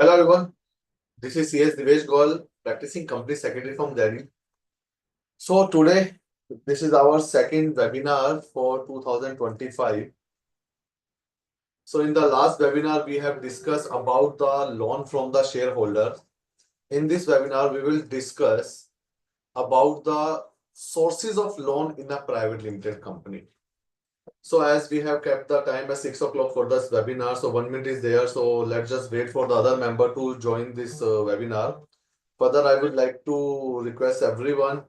Hello everyone, this is CS Divesh Goyal, practicing company secretary from Delhi. So today, this is our second webinar for 2025. So in the last webinar, we have discussed about the loan from the shareholder. In this webinar, we will discuss about the sources of loan in a private limited company. So as we have kept the time at 6 o'clock for this webinar, so 1 minute is there. So let's just wait for the other member to join this webinar. Further, I would like to request everyone,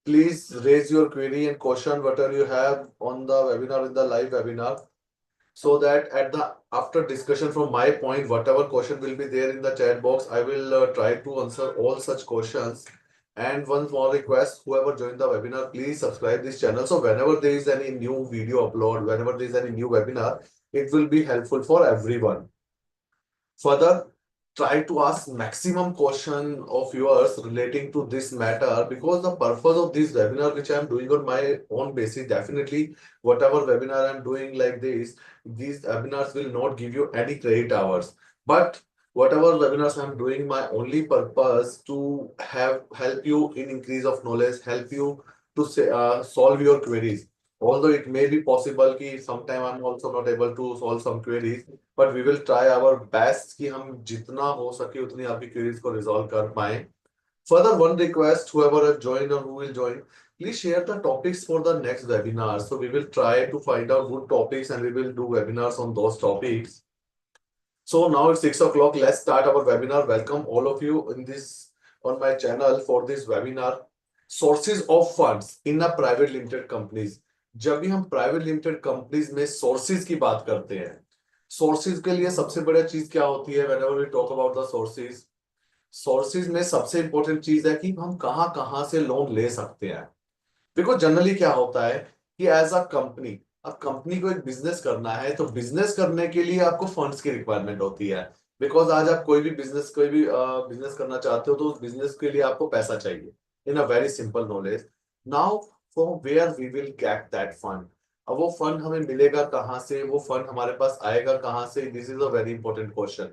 please raise your query and question whatever you have on the webinar, in the live webinar, so that at the after discussion from my point, whatever question will be there in the chat box, I will try to answer all such questions. And one more request, whoever joined the webinar, please subscribe this channel. So whenever there is any new video upload, whenever there is any new webinar, it will be helpful for everyone. Further, try to ask maximum question of yours relating to this matter, because the purpose of this webinar, which I am doing on my own basis, definitely whatever webinar I'm doing like this, these webinars will not give you any credit hours. But whatever webinars I'm doing, my only purpose to help you in increase of knowledge, help you to say, solve your queries. Although it may be possible कि sometime I'm also not able to solve some queries, but we will try our best कि हम जितना हो सके उतनी आपकी queries को resolve कर पाए. Further, one request, whoever have joined or who will join, please share the topics for the next webinar. So we will try to find out good topics and we will do webinars on those topics. So now it's 6 o'clock. Let's start our webinar. Welcome all of you in this on my channel for this webinar. Sources of funds in a private limited companies. जब भी हम private limited companies में sources की बात करते हैं, sources के लिए सबसे बड़ी चीज क्या होती है? Whenever we talk about the sources, sources में सबसे इंपॉर्टेंट चीज है कि हम कहां कहां से लोन ले सकते हैं. बिकॉज जनरली क्या होता है कि एज अ कंपनी, अब कंपनी को एक बिजनेस करना है, तो बिजनेस करने के लिए आपको फंड्स की रिक्वायरमेंट होती है. बिकॉज आज आप कोई भी बिजनेस करना चाहते हो, तो उस बिजनेस के लिए आपको पैसा चाहिए. In a very simple knowledge, now from where we will get that fund. अब वो फंड हमें मिलेगा कहाँ से, वो फंड हमारे पास आएगा कहाँ से? This is a very important question.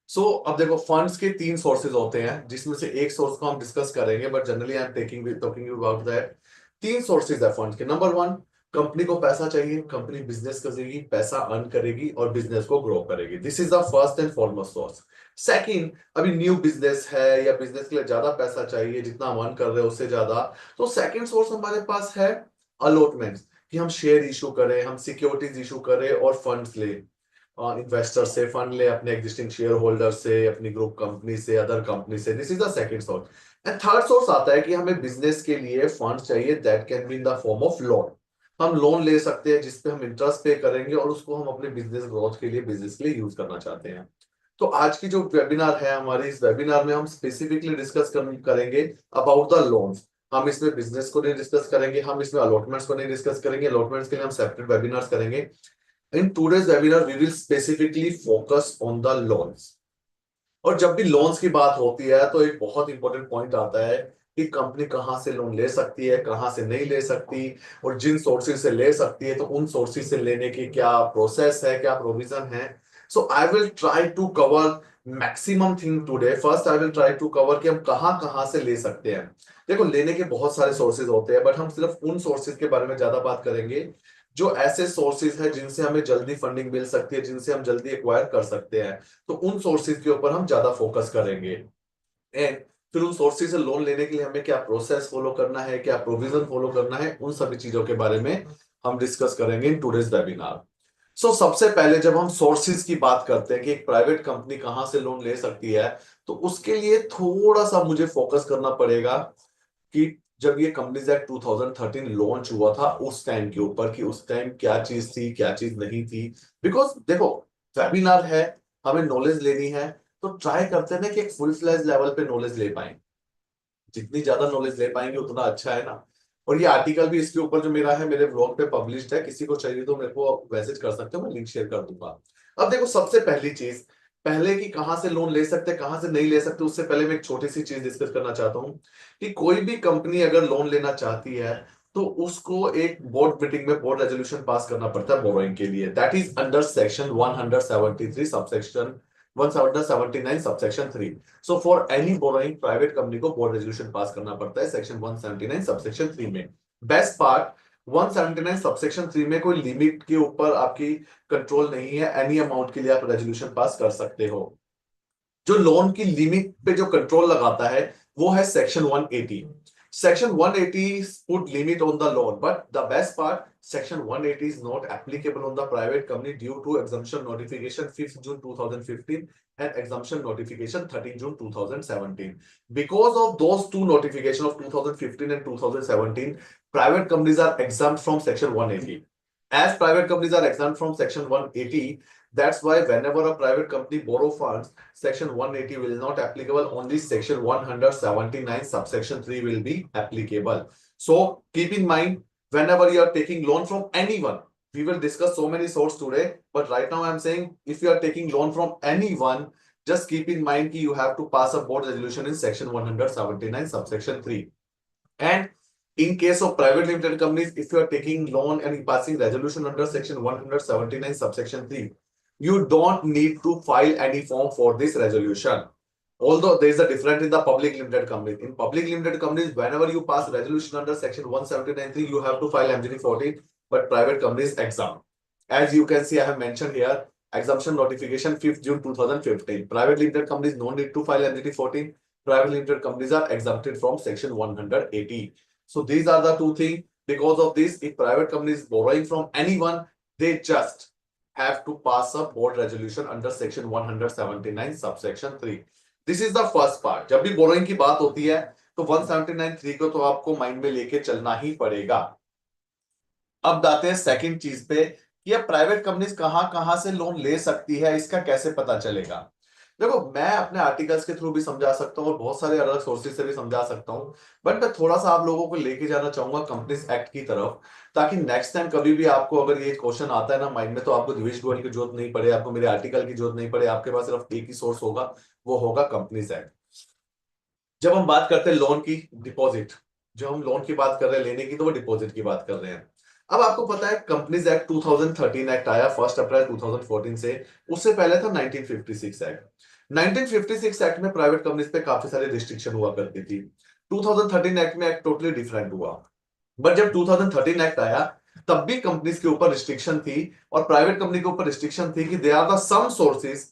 So अब देखो, फंड्स के तीन सोर्सेज होते हैं, जिसमें से एक सोर्स को हम डिस्कस करेंगे, but generally I am talking about that. तीन सोर्सेज है फंड्स के. नंबर वन, कंपनी को पैसा चाहिए, कंपनी बिजनेस करेगी, पैसा अर्न करेगी और बिजनेस को ग्रो करेगी. This is the first and foremost source. Second, अभी न्यू बिजनेस है या बिजनेस के लिए ज्यादा पैसा चाहिए, जितना हम अर्न कर रहे हैं उससे ज्यादा, तो सेकंड सोर्स हमारे पास है अलॉटमेंट, कि हम शेयर इशू करें, हम सिक्योरिटीज इशू करें और फंड्स ले, इन्वेस्टर से फंड ले, अपने एग्जिस्टिंग शेयर होल्डर से, अपनी ग्रुप कंपनी से, अदर कंपनी से. This is the second source. And third source आता है कि हमें बिजनेस के लिए फंड चाहिए, that can be in the form of loan. हम लोन ले सकते हैं जिसपे हम इंटरेस्ट पे करेंगे और उसको हम अपने बिजनेस ग्रोथ के लिए, बिजनेस के लिए यूज करना चाहते हैं. तो आज की जो वेबिनार है हमारी, इस वेबिनार में हम स्पेसिफिकली डिस्कस करेंगे अबाउट द लोन्स. हम इसमें बिजनेस को नहीं डिस्कस करेंगे, हम इसमें अलॉटमेंट्स को नहीं डिस्कस करेंगे. अलॉटमेंट्स के लिए हम सेपरेट वेबिनार्स करेंगे. In today's webinar, we will specifically focus on the loans. और जब भी लोन्स की बात होती है, तो एक बहुत इंपॉर्टेंट पॉइंट आता है कि कंपनी कहां से लोन ले सकती है, कहां से नहीं ले सकती, और जिन सोर्सेज से ले सकती है, तो उन सोर्सेज से लेने की क्या प्रोसेस है, क्या प्रोविजन है. So I will try to cover maximum thing today. First I will try to cover कि हम कहां कहां से ले सकते हैं. देखो, लेने के बहुत सारे सोर्सेज होते हैं, बट हम सिर्फ उन सोर्सेज के बारे में ज्यादा बात करेंगे जो ऐसे सोर्सेज है जिनसे हमें जल्दी फंडिंग मिल सकती है, जिनसे हम जल्दी एक्वायर कर सकते हैं. तो उन सोर्सेज के ऊपर हम ज्यादा फोकस करेंगे. एंड फिर उन सोर्सेज से लोन लेने के लिए हमें क्या प्रोसेस फॉलो करना है, क्या प्रोविजन फॉलो करना है, उन सभी चीजों के बारे में हम डिस्कस करेंगे इन टूडेज वेबिनार. सो सबसे पहले जब हम सोर्सेज की बात करते हैं कि एक प्राइवेट कंपनी कहां से लोन ले सकती है, तो उसके लिए थोड़ा सा मुझे फोकस करना पड़ेगा कि जब ये कंपनीज एक्ट 2013 लॉन्च हुआ था, उस टाइम के ऊपर, कि उस टाइम क्या चीज थी, क्या चीज नहीं थी. बिकॉज देखो, वेबिनार है, हमें नॉलेज लेनी है, तो ट्राई करते हैं ना कि एक फुल फ्लैज लेवल पे नॉलेज ले पाए. जितनी ज्यादा नॉलेज ले पाएंगे उतना अच्छा है ना. और ये आर्टिकल भी इसके ऊपर जो मेरा है, मेरे ब्लॉग पे पब्लिश्ड है, किसी को चाहिए तो मेरे को मैसेज कर सकते हो, मैं लिंक शेयर कर दूंगा. अब देखो, सबसे पहली चीज, पहले कि कहां से लोन ले सकते हैं, कहां से नहीं ले सकते, उससे पहले मैं एक छोटी सी चीज डिस्कस करना चाहता हूं कि कोई भी कंपनी अगर लोन लेना चाहती है, तो उसको एक बोर्ड मीटिंग में बोर्ड रेजोल्यूशन पास करना पड़ता है बोरोइंग के लिए. That is under section 173 subsection 179 subsection 3. So for any borrowing, private company को board resolution पास करना पड़ता है सेक्शन 179 सबसेक्शन 3 में. बेस्ट पार्ट, 179 सबसेक्शन 3 में कोई लिमिट के ऊपर आपकी कंट्रोल नहीं है. एनी अमाउंट के लिए आप रेजोल्यूशन पास कर सकते हो. जो लोन की लिमिट पे जो कंट्रोल लगाता है वो है section 180. Section 180 put limit on the loan, but the best part, Section 180 is not applicable on the private company due to exemption notification 5th June 2015 and exemption notification 13th June 2017. Because of those two notifications of 2015 and 2017, private companies are exempt from Section 180. As private companies are exempt from Section 180, that's why whenever a private company borrow funds, Section 180 will not applicable. Only Section 179 subsection 3 will be applicable. So keep in mind, whenever you are taking loan from anyone, we will discuss so many sources today, but right now I'm saying if you are taking loan from anyone, just keep in mind that you have to pass a board resolution in Section 179 subsection 3. And in case of private limited companies, if you are taking loan and passing resolution under Section 179 subsection 3, you don't need to file any form for this resolution. Although there is a difference in the public limited companies. In public limited companies, whenever you pass resolution under Section 179.3, you have to file MGT 14, but private companies exempt. As you can see, I have mentioned here, exemption notification 5th June 2015. Private limited companies no need to file MGT 14. Private limited companies are exempted from Section 180. So these are the two things. Because of this, if private companies borrowing from anyone, they just have to pass a board resolution under Section 179 subsection 3. This is the first part. जब भी borrowing की बात होती है तो 179.3 को तो आपको माइंड में लेके चलना ही पड़ेगा. अब आते हैं सेकंड चीज पे कि अब प्राइवेट कंपनीज कहां से लोन ले सकती है, इसका कैसे पता चलेगा. देखो, मैं अपने आर्टिकल्स के थ्रू भी समझा सकता हूं और बहुत सारे अलग सोर्सेज से भी समझा सकता हूं, बट मैं थोड़ा सा आप लोगों को लेके जाना चाहूंगा कंपनीज एक्ट की तरफ, ताकि नेक्स्ट टाइम कभी भी आपको अगर ये क्वेश्चन आता है ना माइंड में, तो आपको दिवेश गोयल की जरूरत नहीं पड़े, आपको मेरे आर्टिकल की जरूरत नहीं पड़े, आपके पास सिर्फ एक ही सोर्स होगा, वो होगा कंपनीज एक्ट. जब हम बात करते हैं लोन की, डिपॉजिट, जो हम लोन की बात कर रहे हैं लेने की, तो वो डिपॉजिट की बात कर रहे हैं. अब आपको पता है कंपनीज एक्ट 2013 एक्ट आया 1 अप्रैल 2014 से. उससे पहले था 1956 एक्ट. 1956 एक्ट में प्राइवेट कंपनीज पे काफी सारी रिस्ट्रिक्शन हुआ करती थी. 2013 एक्ट में एक्ट टोटली डिफरेंट हुआ. बट जब 2013 एक्ट आया तब भी कंपनीज के ऊपर रिस्ट्रिक्शन थी, और प्राइवेट कंपनी के ऊपर रिस्ट्रिक्शन थी कि they are the some sources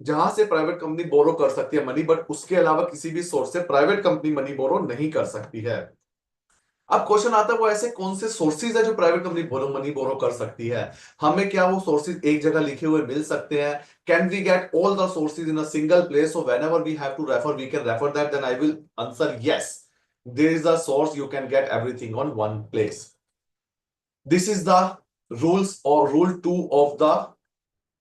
जहां से प्राइवेट कंपनी बोरो कर सकती है मनी, बट उसके अलावा किसी भी सोर्स से प्राइवेट कंपनी मनी बोरो नहीं कर सकती है. अब क्वेश्चन आता है वो ऐसे कौन से सोर्सेज है जो private company borrow money borrow कर सकती है. हमें क्या वो सोर्सेज एक जगह लिखे हुए मिल सकते हैं? Can we get all the sources in a single place, so whenever we have to refer we can refer that. Then I will answer yes, there is a source, you can get everything on one place. This is the rules और rule 2 of the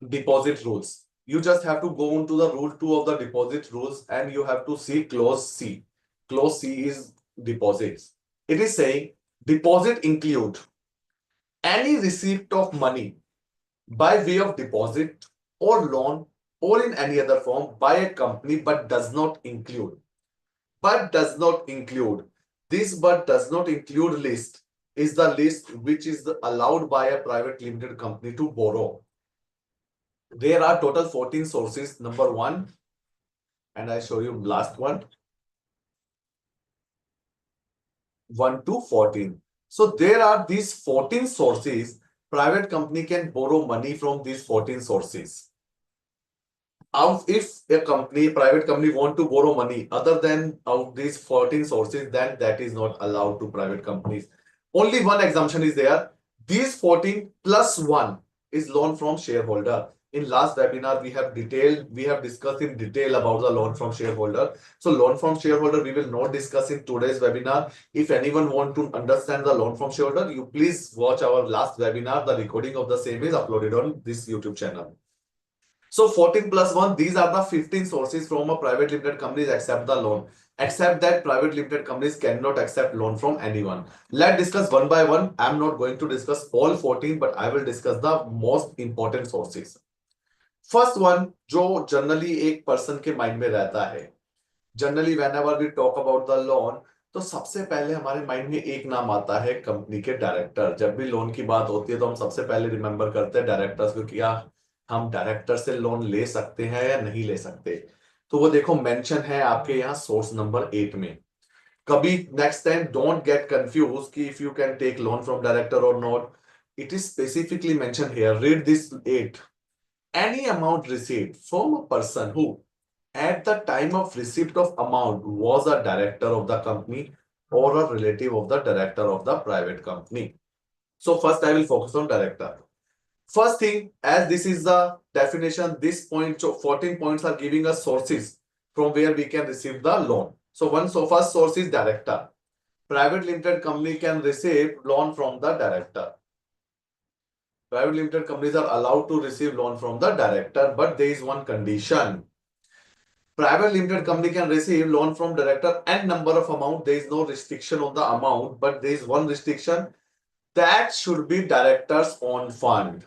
deposit rules. You just have to go into the rule 2 of the deposit rules and you have to see clause C. Clause C is deposits. It is saying deposit include any receipt of money by way of deposit or loan or in any other form by a company, but does not include. But does not include. This but does not include list is the list which is allowed by a private limited company to borrow. There are total 14 sources. Number 1, and I show you last one, 1 to 14. So there are these 14 sources. Private company can borrow money from these 14 sources. If a company, private company want to borrow money other than out these 14 sources, then that is not allowed to private companies. Only one exemption is there. These 14 plus 1 is loan from shareholder. In last webinar, we have discussed in detail about the loan from shareholder. So loan from shareholder, we will not discuss in today's webinar. If anyone want to understand the loan from shareholder, you please watch our last webinar. The recording of the same is uploaded on this YouTube channel. So 14 plus 1, these are the 15 sources from a private limited companies accept the loan. Except that private limited companies cannot accept loan from anyone. Let's discuss one by one. I'm not going to discuss all 14, but I will discuss the most important sources. First one, जो generally एक person के mind में रहता है, generally whenever we talk about the loan, तो सबसे पहले हमारे माइंड में एक नाम आता है कंपनी के डायरेक्टर. जब भी लोन की बात होती है तो हम सबसे पहले रिमेंबर करते हैं डायरेक्टर्स को. क्या हम डायरेक्टर से लोन ले सकते हैं या नहीं ले सकते, तो वो देखो मेंशन है आपके यहाँ सोर्स नंबर 8 में। कभी next time don't get confuse कि if you can take loan from director और not, it is specifically mention here, read this 8, any amount received from a person who at the time of receipt of amount was a director of the company or a relative of the director of the private company. So first I will focus on director. First thing, as this is the definition, this point, so 14 points are giving us sources from where we can receive the loan. So first source is director. Private limited company can receive loan from the director. Private limited companies are allowed to receive loan from the director, but there is one condition. Private limited company can receive loan from director and number of amount. There is no restriction on the amount, but there is one restriction, that should be director's own fund.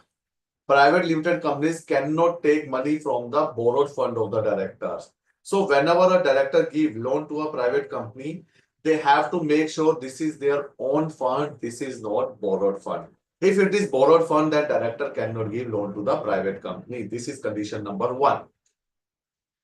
Private limited companies cannot take money from the borrowed fund of the directors. So whenever a director give loan to a private company, they have to make sure this is their own fund, this is not borrowed fund. If it is borrowed fund, that director cannot give loan to the private company. This is condition number 1.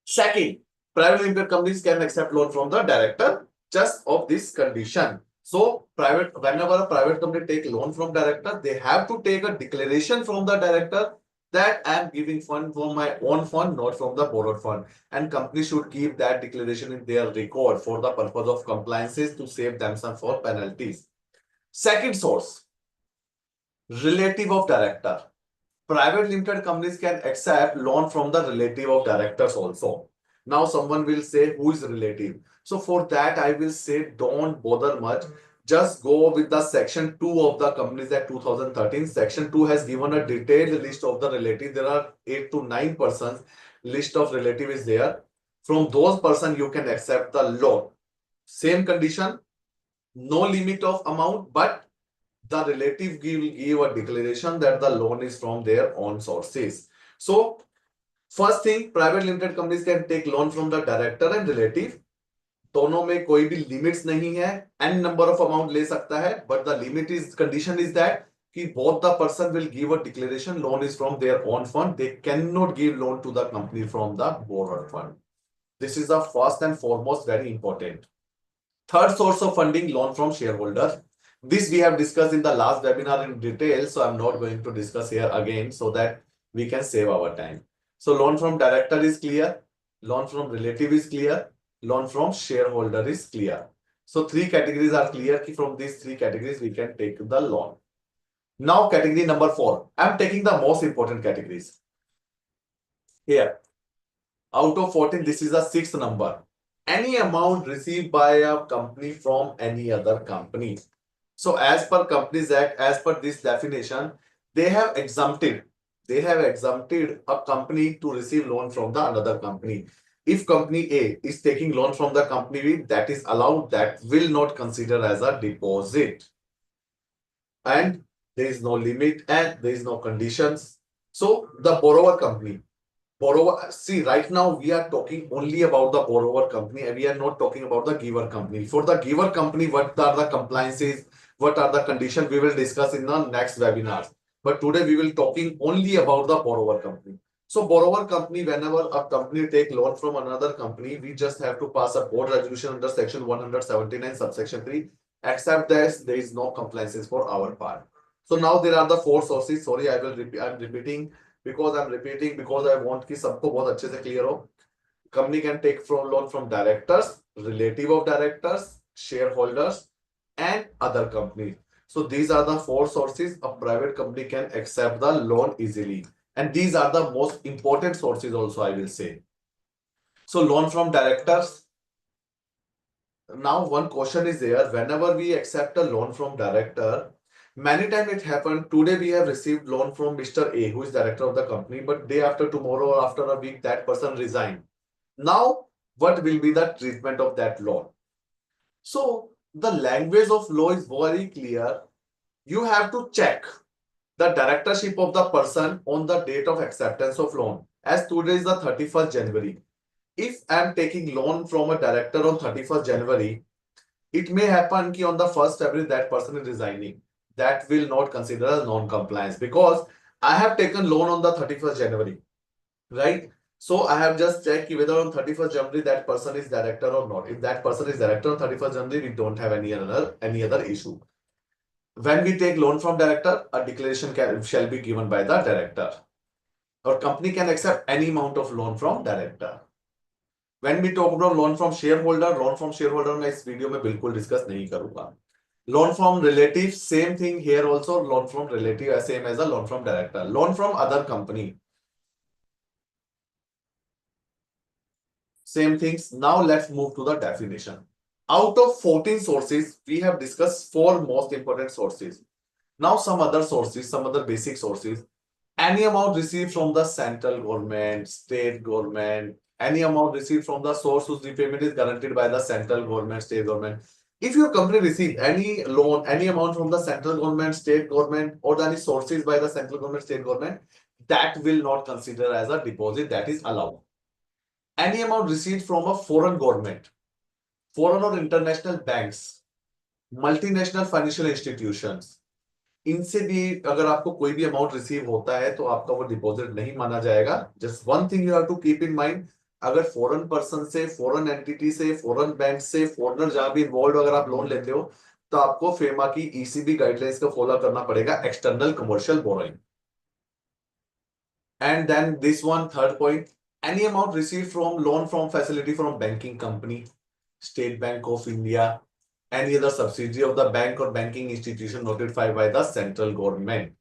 Second, private limited companies can accept loan from the director just of this condition. So whenever a private company take loan from director, they have to take a declaration from the director that I am giving fund from my own fund, not from the borrowed fund. And company should keep that declaration in their record for the purpose of compliances to save themselves for penalties. Second source, relative of director. Private limited companies can accept loan from the relative of directors also. Now someone will say, who is relative? So for that I will say, don't bother much. Just go with the section 2 of the Companies Act 2013. Section 2 has given a detailed list of the relative. There are 8 to 9 persons. List of relative is there. From those persons you can accept the loan. Same condition, no limit of amount, but the relative will give a declaration that the loan is from their own sources. So first thing, private limited companies can take loan from the director and relative. दोनों में कोई भी limits नहीं है, n number of amount ले सकता है, but the limit is condition is that कि both the person will give a declaration loan is from their own fund. They cannot give loan to the company from the borrowed fund. This is the first and foremost very important. Third source of funding, loan from shareholders. This we have discussed in the last webinar in detail, so I'm not going to discuss here again so that we can save our time. So loan from director is clear, loan from relative is clear, loan from shareholder is clear. So 3 categories are clear. From these 3 categories we can take the loan. Now category number 4. I'm taking the most important categories. Here, out of 14, this is the 6th number. Any amount received by a company from any other company. So as per Companies Act, as per this definition, they have exempted a company to receive loan from the another company. If company A is taking loan from the company B, that is allowed, that will not consider as a deposit. And there is no limit and there is no conditions. So the borrower company, see, right now we are talking only about the borrower company and we are not talking about the giver company. For the giver company, what are the compliances, what are the conditions, we will discuss in the next webinars. But today we will talking only about the borrower company. So borrower company, whenever a company take loan from another company, we just have to pass a board resolution under section 179 subsection 3. Except this, there is no compliances for our part. So now there are the 4 sources. Sorry, I'm repeating because I want कि सबको बहुत अच्छे से clear हो. Company can take from loan from directors, relative of directors, shareholders, and other companies. So these are the 4 sources a private company can accept the loan easily. And these are the most important sources also, I will say. So loan from directors. Now one question is there, whenever we accept a loan from director, many times it happened, today we have received loan from Mr. A, who is director of the company, but day after tomorrow or after a week, that person resigned. Now, what will be the treatment of that loan? So, the language of law is very clear. You have to check the directorship of the person on the date of acceptance of loan. As today is the 31st January. If I am taking loan from a director on 31st January, it may happen that on the 1st February that person is resigning. That will not consider as non-compliance because I have taken loan on the 31st January, right? So I have just checked whether on 31st January that person is director or not. If that person is director on 31st January, we don't have any other issue. When we take loan from director, a declaration shall be given by the director. Or company can accept any amount of loan from director. When we talk about loan from shareholder मैं इस video में बिल्कुल discuss नहीं करूंगा. Loan from relative, same thing here also. Loan from relative, same as a loan from director. Loan from other company, same things. Now let's move to the definition. Out of 14 sources, we have discussed 4 most important sources. Now some other sources, some other basic sources. Any amount received from the central government, state government, any amount received from the source whose repayment is guaranteed by the central government, state government. If your company receives any loan, any amount from the central government, state government, or any sources by the central government, state government, that will not consider as a deposit, that is allowed. Any amount received from a foreign government, foreign or international banks, multinational financial institutions, इनसे भी अगर आपको कोई भी amount receive होता है तो आपका वो डिपॉजिट नहीं माना जाएगा. Just one thing you have to keep in mind, अगर फॉरेन पर्सन से, फॉरेन एंटिटी से, फॉरेन बैंक से, फॉरेनर जहां भी इन्वॉल्व अगर आप लोन लेते हो तो आपको फेमा की ईसीबी गाइडलाइंस को फॉलो करना पड़ेगा, external commercial borrowing. And then this one third point, any amount received from loan from facility from banking company, State Bank of India, any other subsidiary of the bank or banking institution notified by the central government.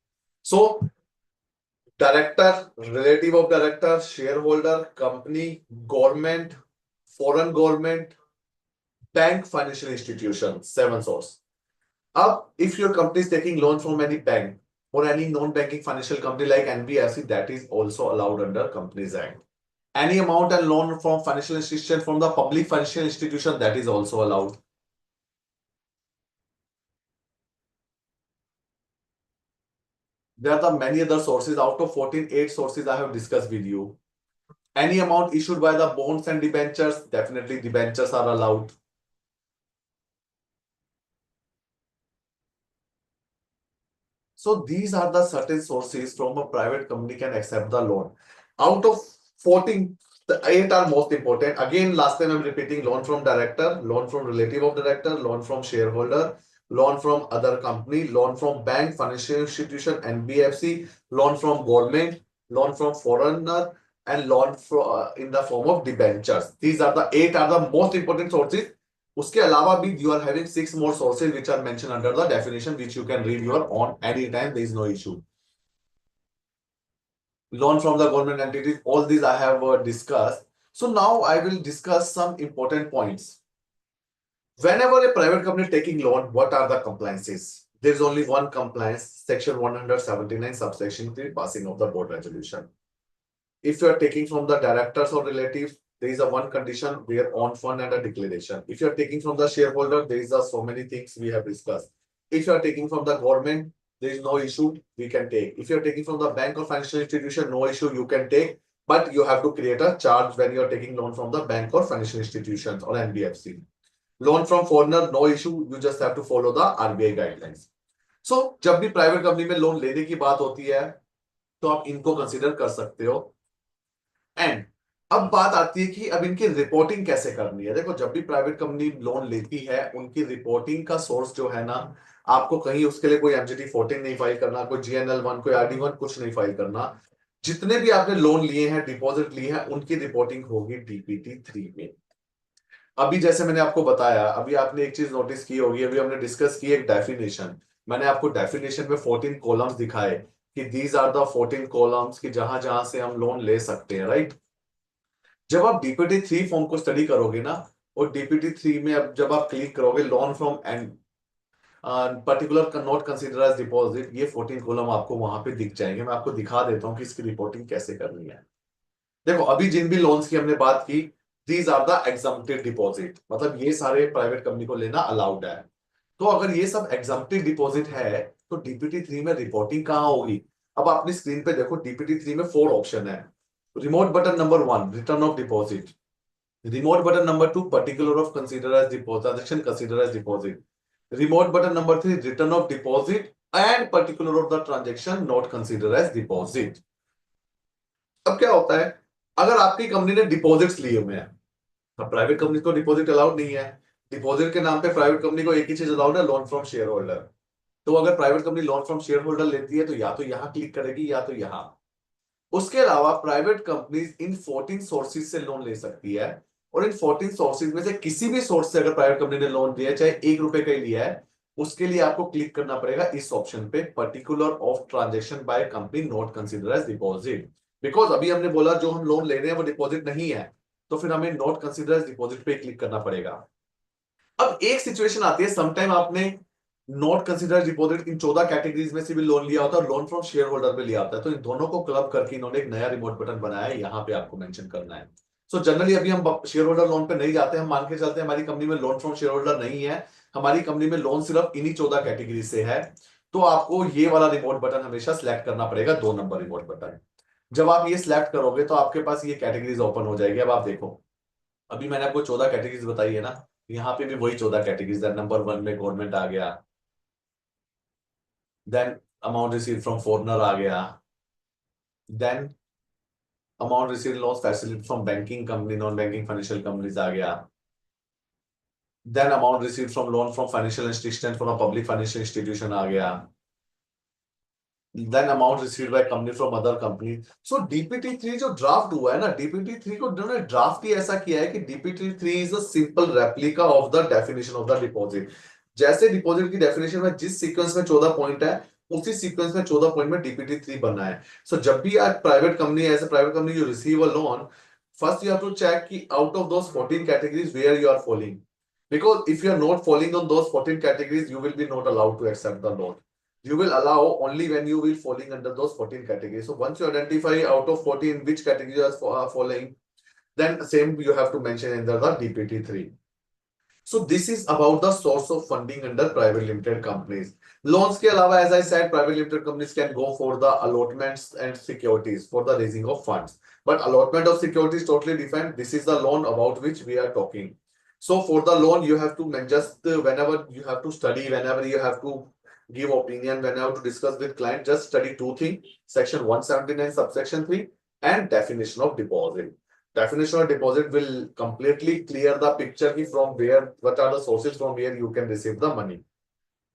So, director, relative of director, shareholder, company, government, foreign government, bank, financial institution, 7 source. Up, if your company is taking loan from any bank or any non-banking financial company like NBFC, that is also allowed under Companies Act. Any amount and loan from financial institution from the public financial institution, that is also allowed. There are the many other sources. Out of 14, 8 sources I have discussed with you. Any amount issued by the bonds and debentures, definitely debentures are allowed. So these are the certain sources from a private company can accept the loan. Out of 14, the 8 are most important. Again, last time I'm repeating: loan from director, loan from relative of director, loan from shareholder, loan from other company, loan from bank, financial institution, NBFC, loan from government, loan from foreigner, and loan in the form of debentures. These are the 8 are the most important sources. उसके अलावा भी you are having 6 more sources which are mentioned under the definition, which you can read your own anytime. There is no issue. Loan from the government entities, all these I have discussed. So now I will discuss some important points. Whenever a private company is taking loan, what are the compliances? There is only one compliance, section 179 subsection 3, passing of the board resolution. If you are taking from the directors or relatives, there is a one condition where on fund and a declaration. If you are taking from the shareholder, there is a so many things we have discussed. If you are taking from the government, there is no issue, we can take. If you are taking from the bank or financial institution, no issue, you can take, but you have to create a charge when you are taking loan from the bank or financial institutions or NBFC. Loan from foreigner, no issue, you just have to follow the RBI guidelines. So जब भी private company में loan लेने की बात होती है तो आप इनको कंसीडर कर सकते हो. एंड अब बात आती है कि अब इनकी रिपोर्टिंग कैसे करनी है. देखो, जब भी प्राइवेट कंपनी लोन लेती है, उनकी रिपोर्टिंग का सोर्स जो है ना, आपको कहीं उसके लिए कोई एमजीटी 14 नहीं फाइल करना, कोई GNL1, कोई RD1 कुछ नहीं फाइल करना. जितने भी आपने लोन लिए हैं, डिपॉजिट लिए हैं, उनकी रिपोर्टिंग होगी DPT3 में. अभी जैसे मैंने आपको बताया, अभी आपने एक चीज नोटिस की होगी, अभी हमने डिस्कस की एक डेफिनेशन. मैंने आपको डेफिनेशन में 14 कॉलम्स दिखाए कि दीज आर द 14 कॉलम्स कि जहां जहां से हम लोन ले सकते हैं, राइट. जब आप DPT3 फॉर्म को स्टडी करोगे ना, और DPT3 में अब जब आप क्लिक करोगे loan from and particular not consider as deposit, ये 14 कॉलम आपको वहां पे दिख जाएंगे. मैं आपको दिखा देता हूं कि इसकी रिपोर्टिंग कैसे करनी है. देखो, अभी जिन भी लोन्स की हमने बात की, these are the exempted deposit, मतलब ये सारे प्राइवेट कंपनी को लेना अलाउड है. तो अगर ये सब एग्जम्प्टेड डिपॉजिट है तो DPT3 में रिपोर्टिंग कहां होगी. अब अपनी स्क्रीन पे देखो, DPT3 में 4 ऑप्शन है. Remote button number 1, return of deposit. Remote button number 2, particular of consider as deposit, transaction consider as deposit. Remote button number 3, return of deposit and particular of the transaction not considered as deposit. अब क्या होता है, अगर आपकी company ने deposits लिए हुए हैं, अब प्राइवेट कंपनी को डिपॉजिट अलाउड नहीं है, डिपॉजिट के नाम पे प्राइवेट कंपनी को एक ही चीज अलाउड है, लोन फ्रॉम शेयर होल्डर। तो अगर private company loan from share holder लेती है तो या तो यहां क्लिक करेगी या तो यहां। उसके अलावा प्राइवेट कंपनीज इन 14 सोर्सेज से लोन ले सकती है, और इन 14 सोर्सेज में से किसी भी सोर्स से अगर प्राइवेट कंपनी ने लोन दिया है, चाहे 1 रुपए का ही लिया है, उसके लिए आपको क्लिक करना पड़ेगा इस ऑप्शन पे, particular of transaction by company not consider as deposit. Because अभी हमने बोला जो हम लोन ले रहे हैं वो डिपॉजिट नहीं है, तो फिर हमें नॉट कंसिडर एज डिपॉजिट पे क्लिक करना पड़ेगा। अब एक सिचुएशन आती है, समटाइम आपने not consider deposit in 14 categories में से भी लोन लिया होता है और लोन फ्रॉम शेयर होल्डर भी लिया होता है, तो इन दोनों को क्लब करके इन्होंने एक नया रिमोट बटन बनाया है, यहाँ पे आपको मेंशन करना है। सो जनरली अभी हम शेयर होल्डर लोन पे नहीं जाते, हम मान के चलते हैं हमारी कंपनी में लोन फ्रॉम शेयर होल्डर नहीं है, हमारी कंपनी में लोन सिर्फ इन्हीं 14 कैटेगरी से है, तो आपको ये वाला रिमोट बटन हमेशा सिलेक्ट करना पड़ेगा, 2 नंबर रिमोट बटन। जब आप ये सिलेक्ट करोगे तो आपके पास ये कैटेगरीज ओपन हो जाएगी। अब आप देखो, अभी मैंने आपको 14 कैटेगरीज बताई है ना, यहाँ पे भी वही 14 कैटेगरीज है। नंबर 1 में गवर्नमेंट आ गया, then amount receive from foreigner आ गया, then amount receive loss facility from banking company non banking financial companies आ गया, then amount receive from loan from financial institution from public financial institution आ गया, then amount received by company from other company. So DPT 3 जो draft हुआ है ना, DPT 3 को उन्होंने ड्राफ्ट ही ऐसा किया है कि DPT 3 is a simple replica of the definition of the deposit. जैसे डिपॉजिट की डेफिनेशन में जिस सीक्वेंस में 14 पॉइंट है, उसी सीक्वेंस में 14 पॉइंट में डीपीटी 3 बनना है। सो जब भी आप private company, as a private company you receive a loan, first you have to check कि out of those 14 categories where you are following, because if you are not falling on those 14 categories you will be not allowed to accept the loan. You will allow only when you will falling under those 14 categories. So once you identify out of 14 which category you are following, then same you have to mention under the DPT 3. So this is about the source of funding under private limited companies. Loans के अलावा, as I said, private limited companies can go for the allotments and securities for the raising of funds. But allotment of securities totally different. This is the loan about which we are talking. So for the loan, you have to just whenever you have to study, whenever you have to give opinion, whenever to discuss with client, just study two things: Section 179, subsection 3, and definition of deposit. Definition of deposit will completely clear the picture ki from where, what are the sources from where you can receive the money.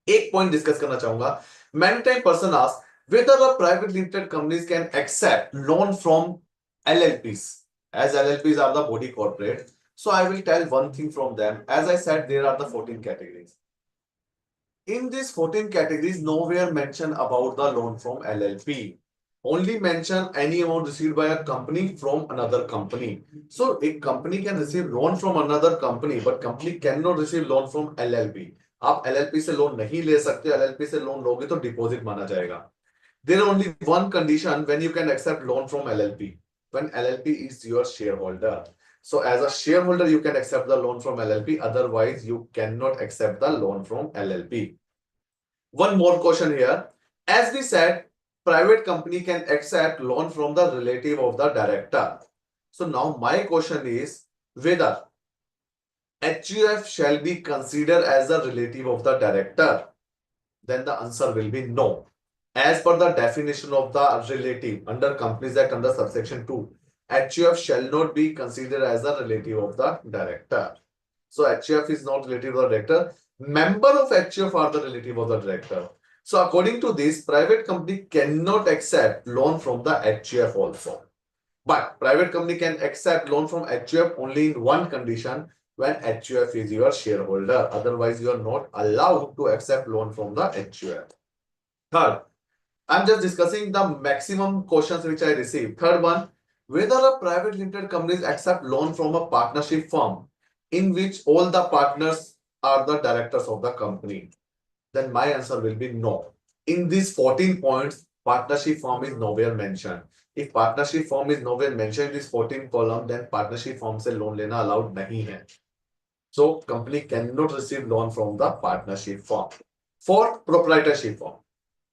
एक point discuss करना चाहूंगा, many time person ask whether the private limited companies can accept loan from LLPs, as LLPs are the body corporate. So I will tell one thing from them. As I said, there are the 14 categories. In these 14 categories, nowhere mention about the loan from LLP. Only mention any amount received by a company from another company. So a company can receive loan from another company, but company cannot receive loan from LLP. आप LLP से loan नहीं ले सकते, LLP से loan लोगे तो deposit माना जाएगा। There is only one condition when you can accept loan from LLP, when LLP is your shareholder. So as a shareholder, you can accept the loan from LLP. Otherwise, you cannot accept the loan from LLP. One more question here. As we said, private company can accept loan from the relative of the director. So now my question is whether HUF shall be considered as a relative of the director. Then the answer will be no. As per the definition of the relative under Companies Act under subsection 2, HUF shall not be considered as a relative of the director. So HUF is not relative of the director. Member of HUF are the relative of the director. So according to this, private company cannot accept loan from the HUF also. But private company can accept loan from HUF only in one condition, when HUF is your shareholder. Otherwise, you are not allowed to accept loan from the HUF. Third, I'm just discussing the maximum questions which I received. Third one, whether a private limited companies accept loan from a partnership firm in which all the partners are the directors of the company. Then my answer will be no. In these 14 points, partnership firm is nowhere mentioned. If partnership firm is nowhere mentioned in this 14 column, then partnership firm से loan लेना allowed नहीं है. So company cannot receive loan from the partnership firm. For proprietorship firm,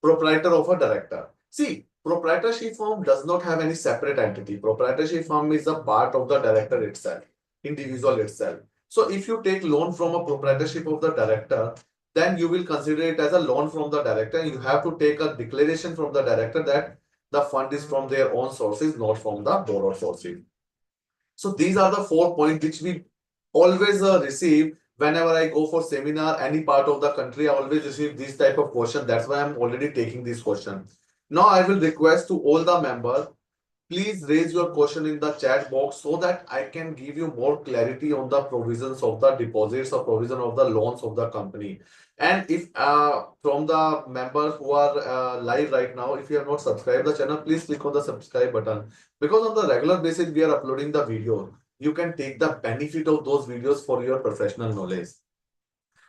proprietor of a director. See, proprietorship firm does not have any separate entity. Proprietorship firm is a part of the director itself, individual itself. So if you take loan from a proprietorship of the director, then you will consider it as a loan from the director. You have to take a declaration from the director that the fund is from their own sources, not from the borrowed sources. So these are the 4 points which we always receive whenever I go for seminar, any part of the country. I always receive this type of question. That's why I'm already taking this question. Now I will request to all the members, please raise your question in the chat box so that I can give you more clarity on the provisions of the deposits or provision of the loans of the company. And if from the members who are live right now, if you have not subscribed the channel, please click on the subscribe button, because on the regular basis we are uploading the video. You can take the benefit of those videos for your professional knowledge.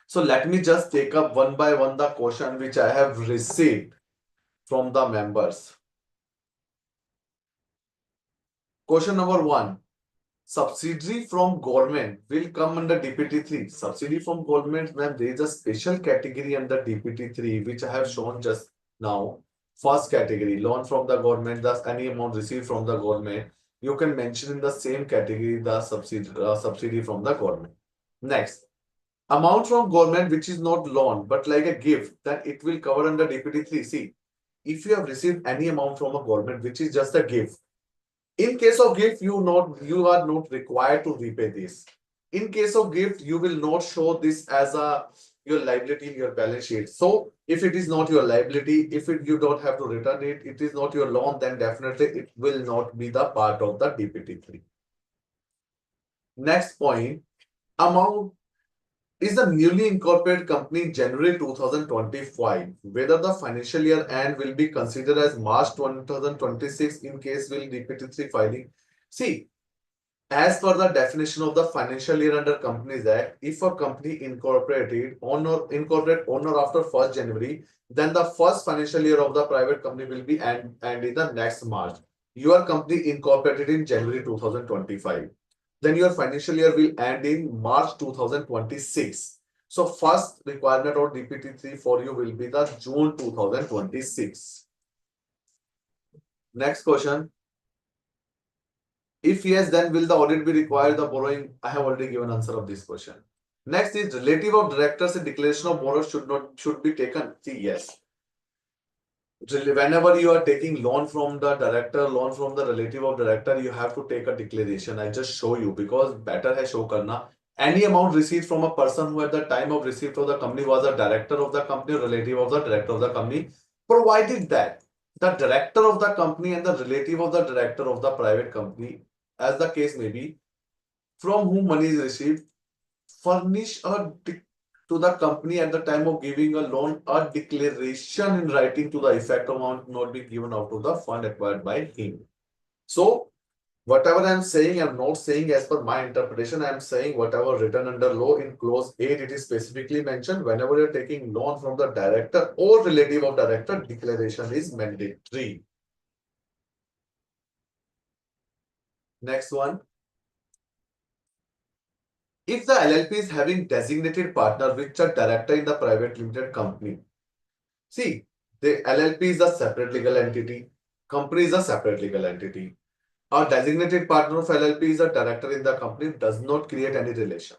So let me just take up one by one the question which I have received from the members. Question number 1. Subsidy from government will come under DPT3. Subsidy from government, when there is a special category under DPT3, which I have shown just now. First category, loan from the government, thus any amount received from the government. You can mention in the same category the subsidy from the government. Next, amount from government which is not loan but like a gift, then it will cover under DPT3. See, if you have received any amount from a government which is just a gift, in case of gift, you are not required to repay this. In case of gift, you will not show this as your liability in your balance sheet. So if it is not your liability, if you don't have to return it, it is not your loan, then definitely it will not be the part of the DPT3. Next point, amount is the newly incorporated company in January 2025. Whether the financial year end will be considered as March 2026 in case will DPT3 filing. See, as per the definition of the financial year under Companies Act, if a company incorporate on or after 1st January, then the first financial year of the private company will be end in the next March. Your company incorporated in January 2025. Then your financial year will end in March 2026. So first requirement of DPT3 for you will be the June 2026. Next question. If yes, then will the audit be required? The borrowing, I have already given answer of this question. Next is relative of directors. A declaration of borrower should be taken. See, yes. Whenever you are taking loan from the director, loan from the relative of director, you have to take a declaration. I just show you because better hai show karna. Any amount received from a person who at the time of receipt of the company was a director of the company, relative of the director of the company, provided that the director of the company and the relative of the director of the private company, as the case may be, from whom money is received, furnish to the company at the time of giving a loan a declaration in writing to the effect amount not being given out to the fund acquired by him. So whatever I am saying, I am not saying as per my interpretation. I am saying whatever written under law in clause 8, it is specifically mentioned whenever you are taking loan from the director or relative of director, declaration is mandatory. Next one. If the LLP is having designated partner which are director in the private limited company, see, the LLP is a separate legal entity, company is a separate legal entity. A designated partner of LLP is a director in the company, does not create any relation.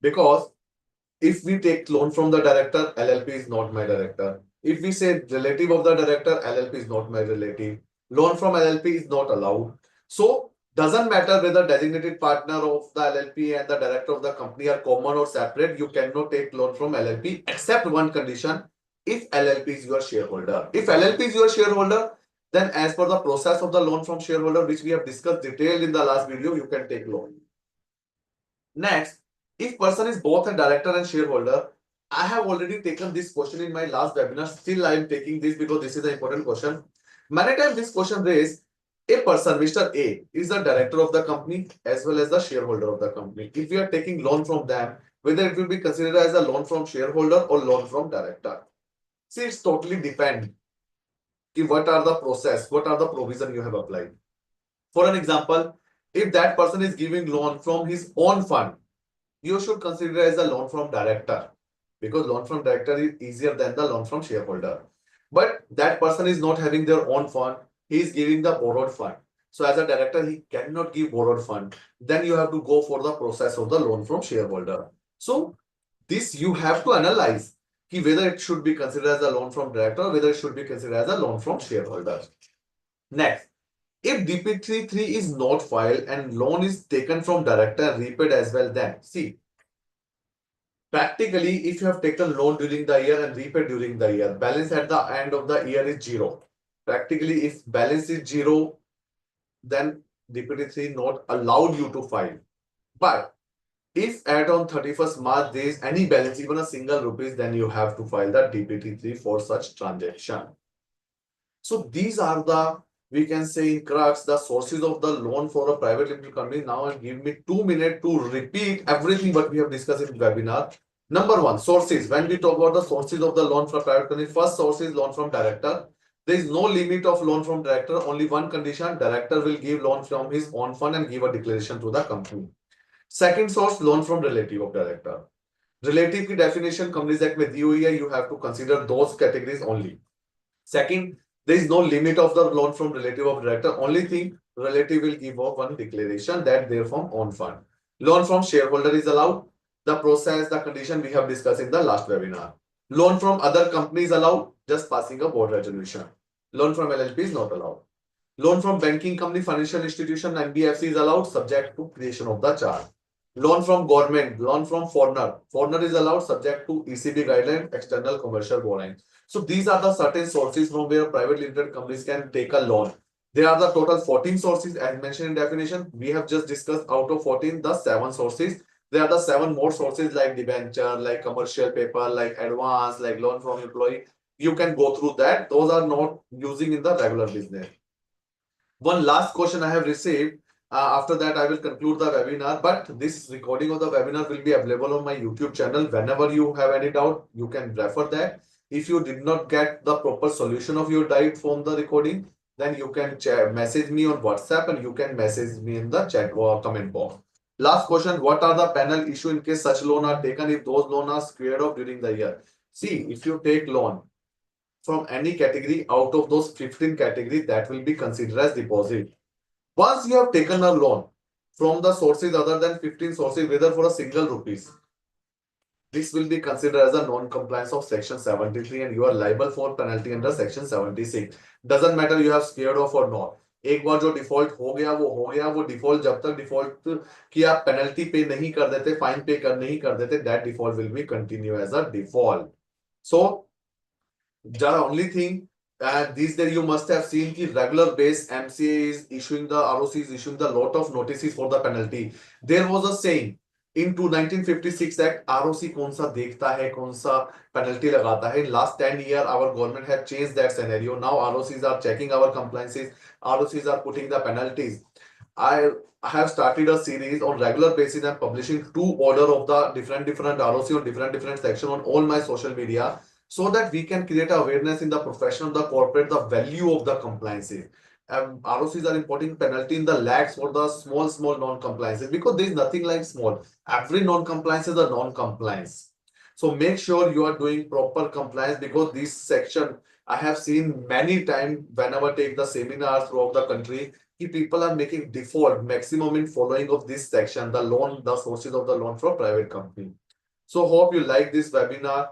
Because if we take loan from the director, LLP is not my director. If we say relative of the director, LLP is not my relative. Loan from LLP is not allowed. So doesn't matter whether designated partner of the LLP and the director of the company are common or separate. You cannot take loan from LLP except one condition: if LLP is your shareholder. If LLP is your shareholder, then as per the process of the loan from shareholder, which we have discussed detailed in the last video, you can take loan. Next, if person is both a director and shareholder, I have already taken this question in my last webinar. Still, I am taking this because this is an important question. Many times this question raised, a person, Mr. A, is the director of the company as well as the shareholder of the company. If we are taking loan from them, whether it will be considered as a loan from shareholder or loan from director. See, it's totally depend. What are the process, what are the provision you have applied. For an example, if that person is giving loan from his own fund, you should consider as a loan from director, because loan from director is easier than the loan from shareholder. But that person is not having their own fund, he is giving the borrowed fund. So as a director, he cannot give borrowed fund. Then you have to go for the process of the loan from shareholder. So this you have to analyze whether it should be considered as a loan from director or whether it should be considered as a loan from shareholders. Next, if DP3 is not filed and loan is taken from director and repaid as well, then see, practically if you have taken loan during the year and repaid during the year, balance at the end of the year is zero. Practically if balance is zero, then DPT3 not allowed you to file. But if at on 31st March there is any balance, even a single rupees, then you have to file the DPT3 for such transaction. So these are the, we can say in crux, the sources of the loan for a private limited company. Now give me 2 minutes to repeat everything what we have discussed in the webinar. Number one, sources. When we talk about the sources of the loan for private company, first source is loan from director. There is no limit of loan from director. Only one condition: director will give loan from his own fund and give a declaration to the company. Second source, loan from relative of director. Relative की definition Companies Act में दी हुई है. You have to consider those categories only. Second, there is no limit of the loan from relative of director. Only thing, relative will give off one declaration that they from own fund. Loan from shareholder is allowed. The process, the condition we have discussed in the last webinar. Loan from other companies allowed, just passing a board resolution. Loan from LLP is not allowed. Loan from banking company, financial institution, NBFC is allowed, subject to creation of the charge. Loan from government, loan from foreigner. Foreigner is allowed, subject to ECB guideline, external commercial borrowing. So these are the certain sources from where private limited companies can take a loan. There are the total 14 sources as mentioned in definition. We have just discussed out of 14, the 7 sources. There are the 7 more sources like debenture, like commercial paper, like advance, like loan from employee. You can go through that. Those are not using in the regular business. One last question I have received. After that, I will conclude the webinar. But this recording of the webinar will be available on my YouTube channel. Whenever you have any doubt, you can refer that. If you did not get the proper solution of your doubt from the recording, then you can message me on WhatsApp and you can message me in the chat or comment box. Last question: what are the penal issue in case such loan are taken if those loans are squared off during the year? See, if you take loan from any category out of those 15 categories, that will be considered as deposit. Once you have taken a loan from the sources other than 15 sources, whether for a single rupees, this will be considered as a non-compliance of section 73 and you are liable for penalty under section 76. Doesn't matter you have scared off or not. एक बार जो default हो गया वो default जब तक default की आप penalty पे नहीं कर देते, फाइन पे कर नहीं कर देते, that default will be continue as a default. So the only thing these days you must have seen ki regular base MCA is issuing the ROC is issuing the lot of notices for the penalty. There was a saying in 1956 Act, ROC कौन सा देखता है, कौन सा penalty लगाता है. In last 10 years our government have changed that scenario. Now ROCs are checking our compliances, ROCs are putting the penalties. I have started a series on regular basis and publishing 2 order of the different ROC on different section on all my social media, so that we can create awareness in the profession, the corporate, the value of the compliances. ROCs are imposing penalty in the lakhs for the small non-compliances because there is nothing like small. Every non-compliance is a non-compliance. So make sure you are doing proper compliance because this section I have seen many times whenever I take the seminars throughout the country, people are making default maximum in following of this section, the loan, the sources of the loan for private company. So hope you like this webinar.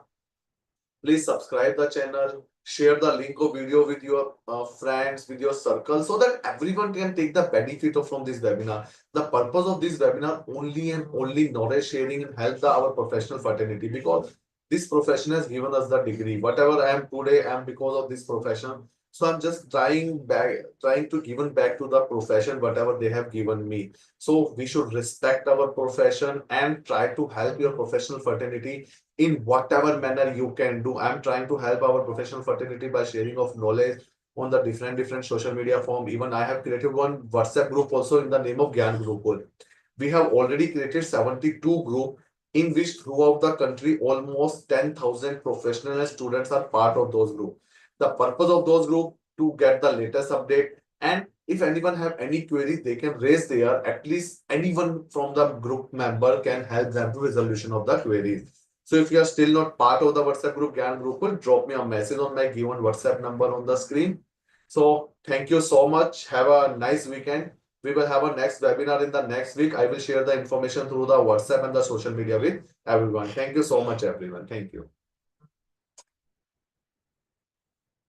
Please subscribe the channel, share the link of video with your friends, with your circle, so that everyone can take the benefit from this webinar. The purpose of this webinar only and only knowledge sharing and help our professional fraternity, because this profession has given us the degree. Whatever I am today, I am because of this profession. So I'm just trying to give back to the profession whatever they have given me. So we should respect our profession and try to help your professional fraternity in whatever manner you can do. I'm trying to help our professional fraternity by sharing of knowledge on the different social media form. Even I have created one WhatsApp group also in the name of Gyan Group. We have already created 72 group in which throughout the country almost 10,000 professional and students are part of those group. The purpose of those group to get the latest update, and if anyone have any query, they can raise there. At least anyone from the group member can help them to resolution of the queries. So if you are still not part of the WhatsApp group, Gyan group, will drop me a message on my given WhatsApp number on the screen. So thank you so much. Have a nice weekend. We will have a next webinar in the next week. I will share the information through the WhatsApp and the social media with everyone. Thank you so much, everyone. Thank you.